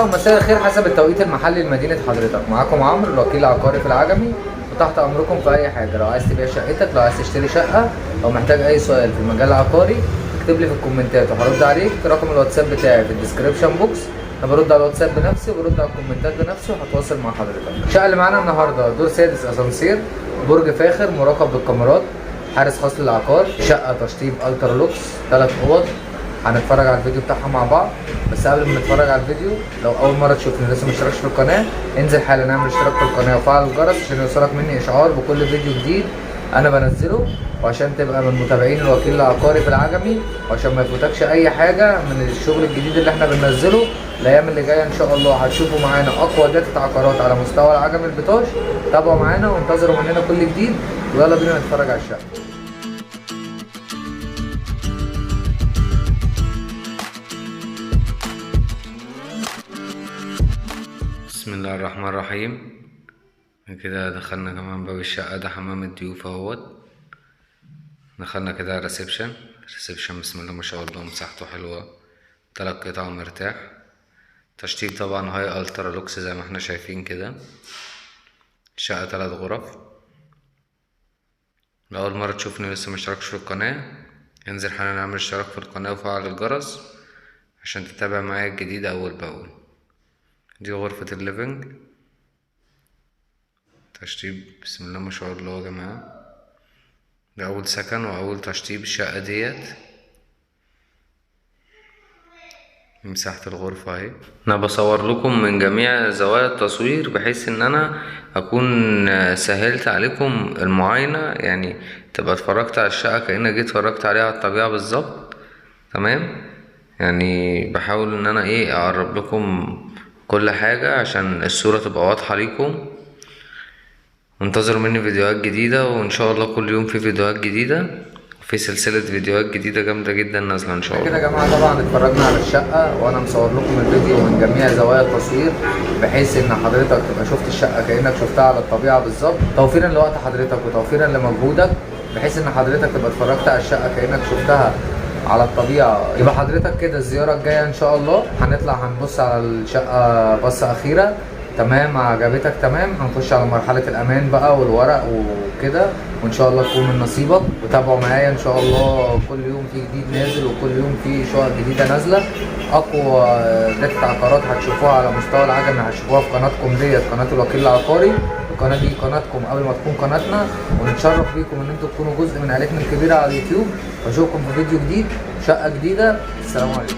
ومساء الخير حسب التوقيت المحلي لمدينة حضرتك. معاكم عمرو الوكيل العقاري في العجمي، وتحت امركم في اي حاجة. لو عايز تبيع شقتك، لو عايز تشتري شقة، لو محتاج اي سؤال في المجال العقاري اكتب لي في الكومنتات وهرد عليك. رقم الواتساب بتاعي في الديسكريبشن بوكس، انا برد على الواتساب بنفسي وبرد على الكومنتات بنفسي وهتواصل مع حضرتك. الشقة اللي معانا النهارده دور سادس اسانسير، برج فاخر مراقب بالكاميرات، حارس خاص للعقار، شقة تشطيب الترا لوكس، 3 اوض. هنتفرج على الفيديو بتاعها مع بعض، بس قبل ما نتفرج على الفيديو لو اول مره تشوفني لسه مشتركش في القناه انزل حالا اعمل اشتراك في القناه وفعل الجرس عشان يوصلك مني اشعار بكل فيديو جديد انا بنزله، وعشان تبقى من متابعين الوكيل العقاري في العجمي، وعشان ما يفوتكش اي حاجه من الشغل الجديد اللي احنا بننزله. الايام اللي جايه ان شاء الله هتشوفوا معانا اقوى داتا عقارات على مستوى العجمي البطاش. تابعوا معانا وانتظروا مننا كل جديد، ويلا بينا نتفرج على الشقه. بسم الله الرحمن الرحيم. كده دخلنا كمان باب الشقة، ده حمام الضيوف اهوت. دخلنا كده على الريسبشن. بسم الله ما شاء الله مساحته حلوة، 3 قطع مرتاح. تشطيب طبعا هاي الترا لوكس زي ما احنا شايفين كده. الشقة 3 غرف. لو أول مرة تشوفني لسه مشتركش في القناة انزل حالا نعمل اشتراك في القناة وفعل الجرس عشان تتابع معايا الجديد أول بأول. دي غرفة الليفينج، تشطيب بسم الله ما شاء الله يا جماعة. ده أول سكن وأول تشطيب الشقة ديت. مساحة الغرفة اهي. أنا بصور لكم من جميع زوايا التصوير بحيث إن أنا أكون سهلت عليكم المعاينة، يعني تبقى اتفرجت على الشقة كأنك جيت اتفرجت عليها على الطبيعة بالظبط. تمام، يعني بحاول إن أنا أقرب لكم كل حاجة عشان الصورة تبقى واضحة ليكم. انتظروا مني فيديوهات جديدة، وان شاء الله كل يوم في فيديوهات جديدة، في سلسلة فيديوهات جديدة جامدة جدا نازلة ان شاء الله. كده يا جماعة طبعا اتفرجنا على الشقة وانا مصور لكم الفيديو من جميع زوايا التصوير بحيث ان حضرتك تبقى شفت الشقة كأنك شفتها على الطبيعة بالظبط، توفيرا لوقت حضرتك وتوفيرا لمجهودك، بحيث ان حضرتك تبقى اتفرجت على الشقة كأنك شفتها على الطبيعة. يبقى حضرتك كده الزيارة الجاية ان شاء الله هنطلع هنبص على الشقة بصة أخيرة. تمام، عجبتك تمام، هنخش على مرحلة الأمان بقى والورق وكده، وإن شاء الله تكون من نصيبك. وتابعوا معايا إن شاء الله، كل يوم في جديد نازل وكل يوم في شقق جديدة نازلة. أقوى داتا عقارات هتشوفوها على مستوى العجمي هتشوفوها في قناتكم ديت، قناة الوكيل العقاري. القناة دي قناتكم قبل ما تكون قناتنا، ونتشرف بيكم إن أنتوا تكونوا جزء من عائلتنا الكبيرة على اليوتيوب. وأشوفكم في فيديو جديد، شقة جديدة. السلام عليكم.